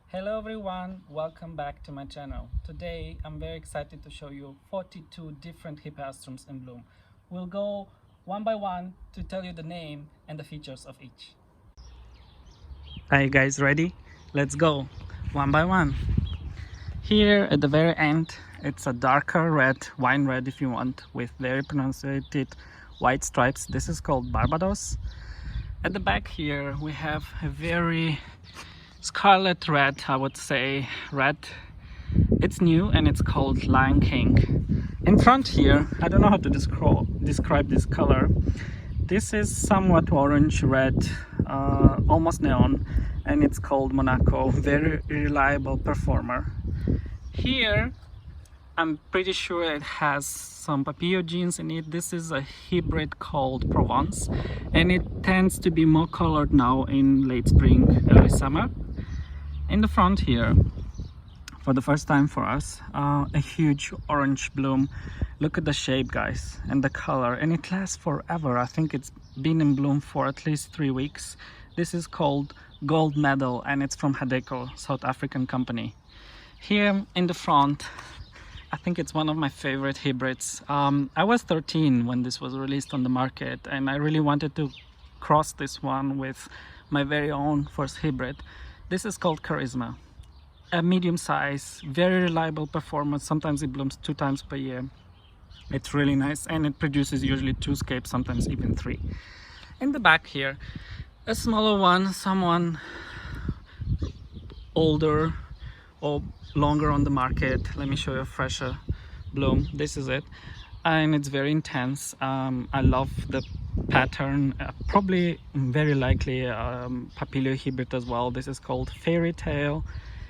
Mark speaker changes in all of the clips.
Speaker 1: Hello everyone, welcome back to my channel. Today I'm very excited to show you 42 different Hippeastrums in bloom. We'll go one by one to tell you the name and the features of each. Are you guys ready? Let's go one by one. Here at the very end, it's a darker red, wine red if you want, with very pronunciated white stripes. This is called Barbados. At the back here we have a very scarlet red, I would say red. It's new and it's called Lion King. In front here, I don't know how to describe this color. This is somewhat orange red, almost neon, and it's called Monaco. Very reliable performer. Here I'm pretty sure it has some papillon genes in it. This is a hybrid called Provence, and it tends to be more colored now in late spring, early summer. In the front here, for the first time for us, a huge orange bloom. Look at the shape, guys, and the color, and it lasts forever. I think it's been in bloom for at least 3 weeks. This is called Gold Medal, and it's from Hadeco, South African company. Here in the front, I think it's one of my favorite hybrids. I was 13 when this was released on the market, and I really wanted to cross this one with my very own first hybrid. This is called Charisma. A medium size, very reliable performance. Sometimes it blooms 2 times per year. It's really nice, and it produces usually 2 scapes, sometimes even 3. In the back here, a smaller one, someone older or longer on the market. Let me show you a fresher bloom. This is it, and it's very intense. I love the pattern, probably very likely papillon hybrid as well. This is called Fairytale,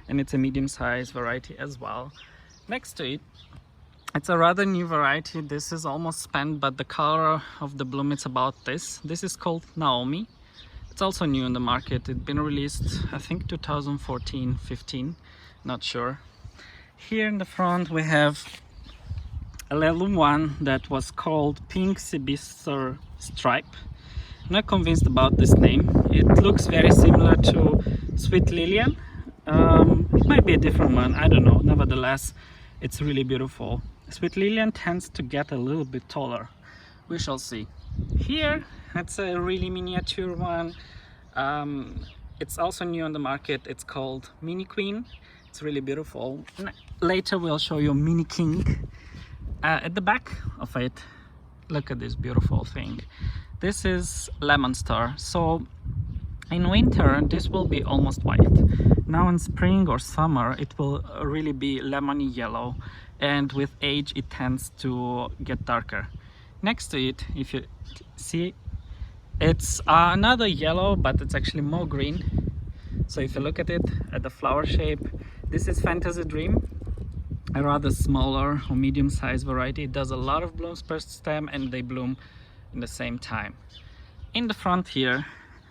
Speaker 1: and it's a medium-sized variety as well. Next to it, it's a rather new variety. This is almost spent, but the color of the bloom is about this. This is called Naomi. It's also new in the market. It's been released, I think, 2014-15, not sure. Here in the front we have a little one that was called Pink Sebaster Stripe. I'm not convinced about this name. It looks very similar to Sweet Lillian. It might be a different one, I don't know. Nevertheless, it's really beautiful. Sweet Lillian tends to get a little bit taller. We shall see. Here, it's a really miniature one. It's also new on the market. It's called Mini Queen. It's really beautiful. Later we'll show you Mini King. At the back of it, look at this beautiful thing. This is Lemon Star. So in winter this will be almost white. Now in spring or summer it will really be lemony yellow, and with age it tends to get darker. Next to it, if you see, it's another yellow, but it's actually more green. So if you look at it, at the flower shape, this is Fantasy Dream, a rather smaller or medium-sized variety. It does a lot of blooms per stem, and they bloom in the same time. In the front here,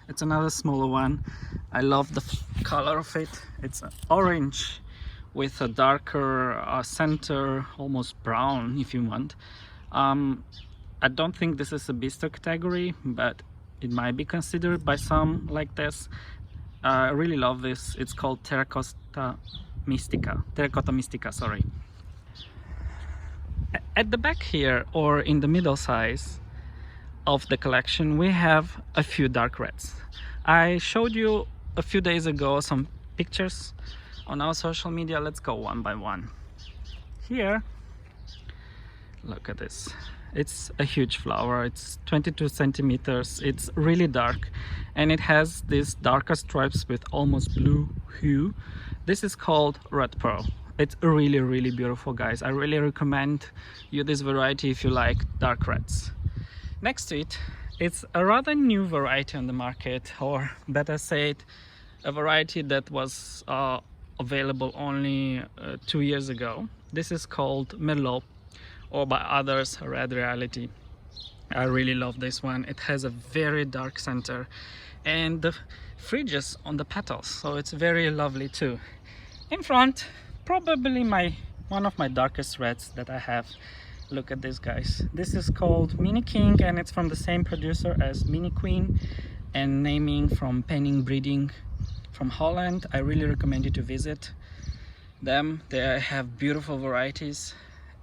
Speaker 1: it's another smaller one. I love the color of it. It's orange with a darker center, almost brown if you want. I don't think this is a bistro category, but it might be considered by some like this. I really love this. It's called Terracotta Mystica, sorry. At the back here, or in the middle size of the collection, we have a few dark reds. I showed you a few days ago some pictures on our social media. Let's go one by one. Here, look at this. It's a huge flower. It's 22 centimeters. It's really dark, and it has these darker stripes with almost blue hue. This is called Red Pearl. It's really beautiful, guys. I really recommend you this variety if you like dark reds. Next to it, it's a rather new variety on the market, or better said, a variety that was available only 2 years ago. This is called Merlot, or by others Red Reality. I really love this one. It has a very dark center and the fringes on the petals, so it's very lovely too. In front, probably one of my darkest reds that I have. Look at this, guys. This is called Mini King, and it's from the same producer as Mini Queen, and naming from Penning Breeding from Holland. I really recommend you to visit them. They have beautiful varieties.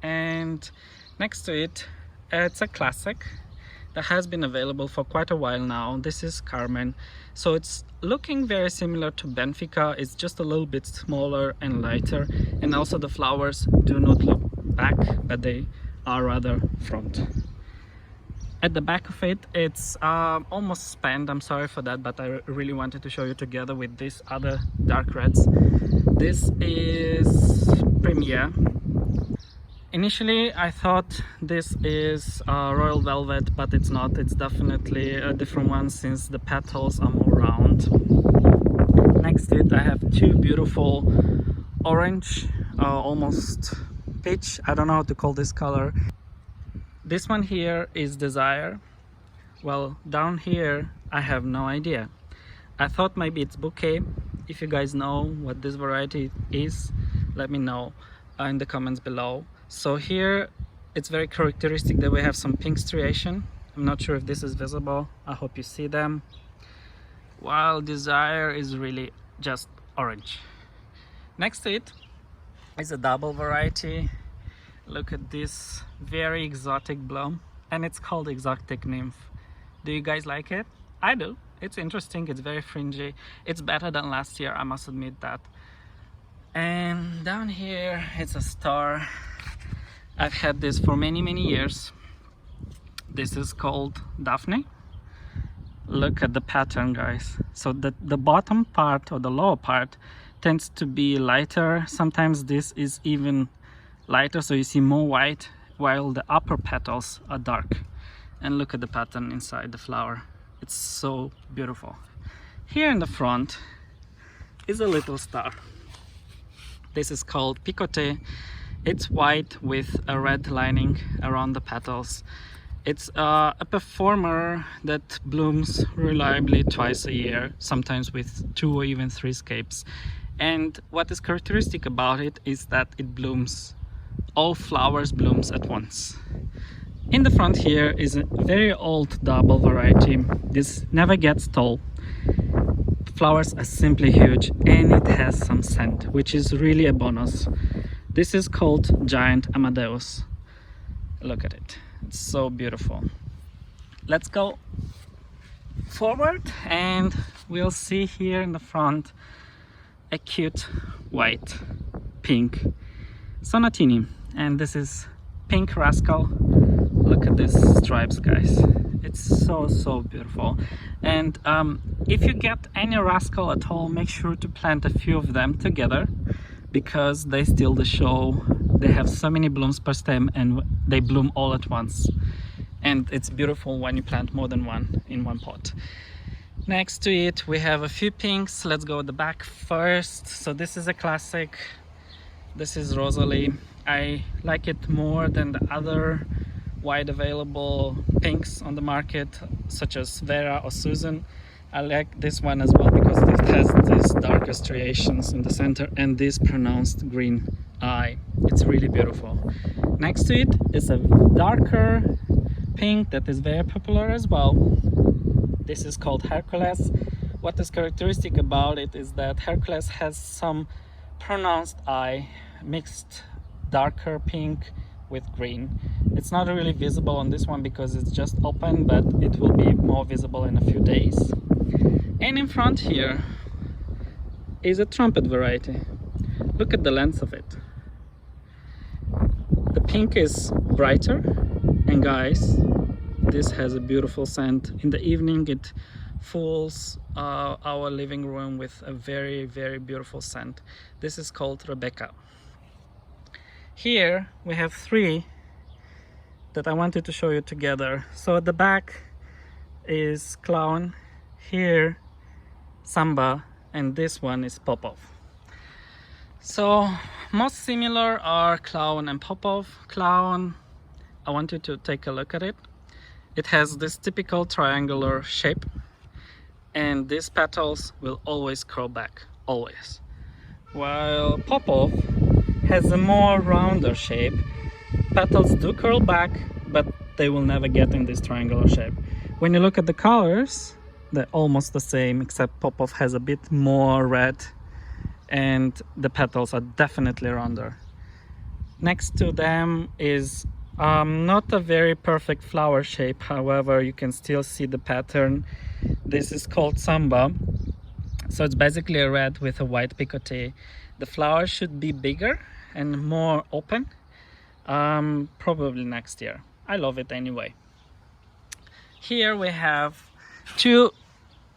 Speaker 1: And next to it, it's a classic that has been available for quite a while now. This is Carmen. So it's looking very similar to Benfica. It's just a little bit smaller and lighter, and also the flowers do not look back, but they are rather front. At the back of it, it's almost spent. I'm sorry for that, but I really wanted to show you together with these other dark reds. This is Premier. Initially I thought this is Royal Velvet, but it's not. It's definitely a different one since the petals are more round. Next to it I have two beautiful orange, almost peach. I don't know how to call this color. This one here is Desire. Well, down here I have no idea. I thought maybe it's Bouquet. If you guys know what this variety is, let me know in the comments below. So here it's very characteristic that we have some pink striation. I'm not sure if this is visible. I hope you see them. While Desire is really just orange. Next to it is a double variety. Look at this very exotic bloom, and it's called Exotic Nymph. Do you guys like it? I do. It's interesting. It's very fringy. It's better than last year, I must admit that. And down here it's a star. I've had this for many years. This is called Daphne. Look at the pattern, guys. So the bottom part or the lower part tends to be lighter. Sometimes this is even lighter, so you see more white, while the upper petals are dark. And look at the pattern inside the flower. It's so beautiful. Here in the front is a little star. This is called Picote. It's white with a red lining around the petals. It's a performer that blooms reliably twice a year, sometimes with 2 or even 3 scapes. And what is characteristic about it is that it blooms, all flowers blooms at once. In the front here is a very old double variety. This never gets tall. Flowers are simply huge, and it has some scent, which is really a bonus. This is called Giant Amadeus. Look at it. It's so beautiful. Let's go forward and we'll see here in the front a cute white pink Sonatini. And this is pink Rascal. Look at these stripes, guys. It's so beautiful. And if you get any Rascal at all, make sure to plant a few of them together, because they steal the show. They have so many blooms per stem and they bloom all at once. And it's beautiful when you plant more than one in one pot. Next to it we have a few pinks. Let's go at the back first. So this is a classic. This is Rosalie. I like it more than the other wide available pinks on the market, such as Vera or Susan. I like this one as well because it has these darker striations in the center and this pronounced green eye. It's really beautiful. Next to it is a darker pink that is very popular as well. This is called Hercules. What is characteristic about it is that Hercules has some pronounced eye, mixed darker pink with green. It's not really visible on this one because it's just open, but it will be more visible in a few days. And in front here is a trumpet variety. Look at the length of it. The pink is brighter, and guys, this has a beautiful scent. In the evening it fills our living room with a very beautiful scent. This is called Rebecca. Here we have 3 that I wanted to show you together. So at the back is Clown, here Samba, and this one is Popov. So most similar are Clown and Popov. Clown, I want you to take a look at it. It has this typical triangular shape, and these petals will always curl back, always. While Popov has a more rounder shape. Petals do curl back, but they will never get in this triangular shape. When you look at the colors, They're almost the same, except Popov has a bit more red and the petals are definitely rounder. Next to them is not a very perfect flower shape, however you can still see the pattern. This is called Samba, so it's basically a red with a white picote. The flower should be bigger and more open, probably next year. I love it anyway. Here we have two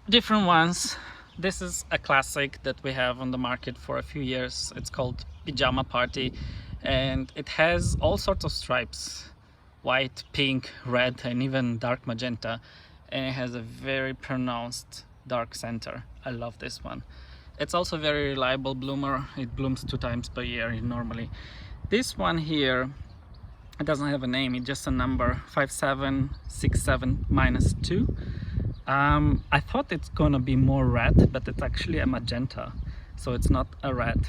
Speaker 1: different ones. This is a classic that we have on the market for a few years. It's called Pajama Party, and it has all sorts of stripes: white, pink, red, and even dark magenta, and it has a very pronounced dark center. I love this one. It's also a very reliable bloomer. It blooms 2 times per year normally. This one here, it doesn't have a name, it's just a number, 5767-2. I thought it's gonna be more red, but it's actually a magenta, so it's not a red.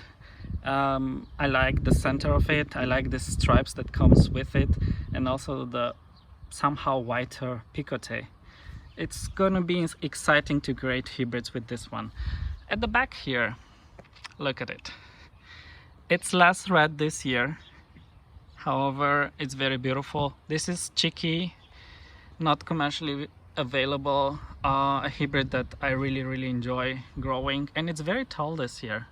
Speaker 1: I like the center of it, I like the stripes that comes with it, and also the somehow whiter picote. It's gonna be exciting to create hybrids with this one. At the back here, look at it. It's less red this year, however it's very beautiful. This is cheeky, not commercially available, a hybrid that I really enjoy growing, and it's very tall this year.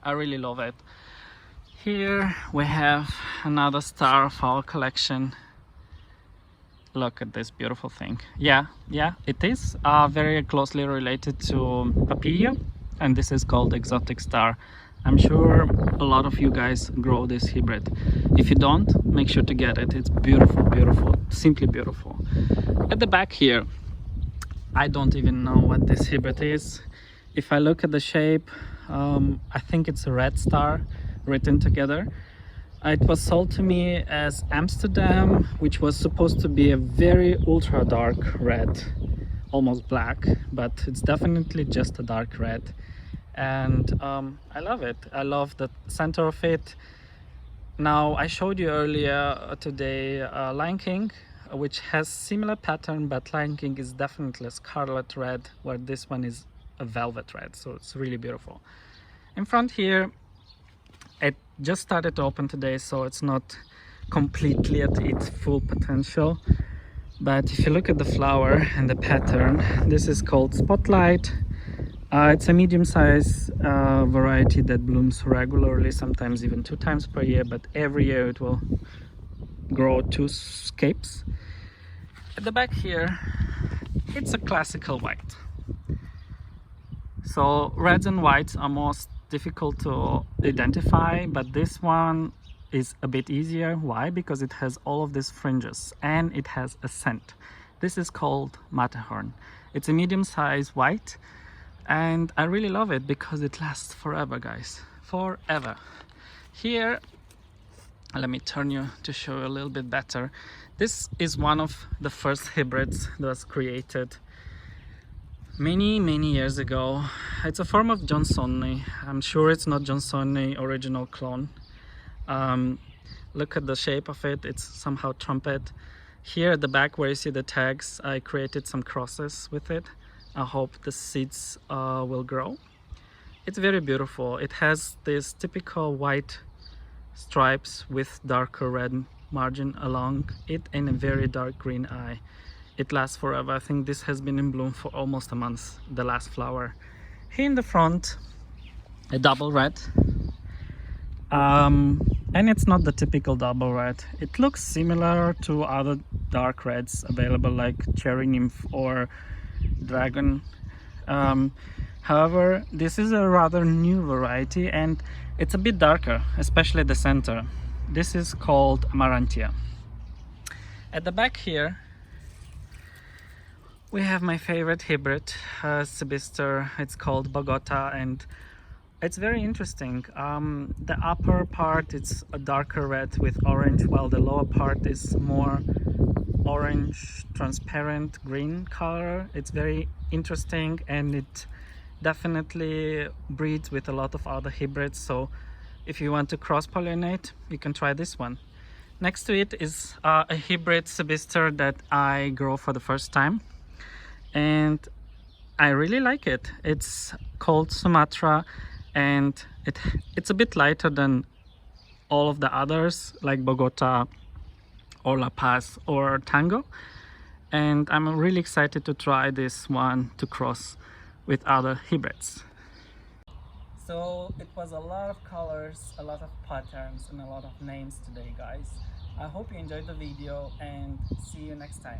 Speaker 1: I really love it. Here we have another star of our collection. Look at this beautiful thing. Yeah, it is very closely related to papilla, and this is called exotic star. I'm sure a lot of you guys grow this hybrid. If you don't, make sure to get it. It's beautiful, simply beautiful. At the back here, I don't even know what this hybrid is. If I look at the shape, I think it's a red star written together. It was sold to me as Amsterdam, which was supposed to be a very ultra dark red, almost black, but it's definitely just a dark red. And I love it. I love the center of it. Now, I showed you earlier today Lion King, which has similar pattern, but Lion King is definitely a scarlet red, where this one is a velvet red, so it's really beautiful. In front here, it just started to open today, so it's not completely at its full potential, but if you look at the flower and the pattern, this is called Spotlight. It's a medium-sized variety that blooms regularly, sometimes even 2 times per year, but every year it will grow 2 scapes. At the back here, it's a classical white. So reds and whites are most difficult to identify, but this one is a bit easier. Why? Because it has all of these fringes and it has a scent. This is called Matterhorn. It's a medium-sized white, and I really love it because it lasts forever, guys, forever. Here, let me turn you to show you a little bit better. This is one of the first hybrids that was created many years ago. It's a form of Johnsoni. I'm sure it's not Johnsoni original clone. Look at the shape of it, it's somehow trumpet. Here at the back where you see the tags, I created some crosses with it. I hope the seeds will grow. It's very beautiful. It has this typical white stripes with darker red margin along it and a very dark green eye. It lasts forever. I think this has been in bloom for almost a month, the last flower. Here in the front, a double red. And it's not the typical double red. It looks similar to other dark reds available like Cherry Nymph or Dragon. However, this is a rather new variety and it's a bit darker, especially the center. This is called Amarantia. At the back here, we have my favorite hybrid, Hippeastrum. It's called Bogota, and it's very interesting. The upper part it's a darker red with orange, while the lower part is more orange, transparent green color. It's very interesting and it definitely breeds with a lot of other hybrids. So if you want to cross-pollinate, you can try this one. Next to it is a hybrid Hippeastrum that I grow for the first time. And I really like it. It's called Sumatra, and it's a bit lighter than all of the others like Bogota or La Paz or Tango, and I'm really excited to try this one to cross with other hybrids. So it was a lot of colors, a lot of patterns, and a lot of names today, guys. I hope you enjoyed the video, and see you next time.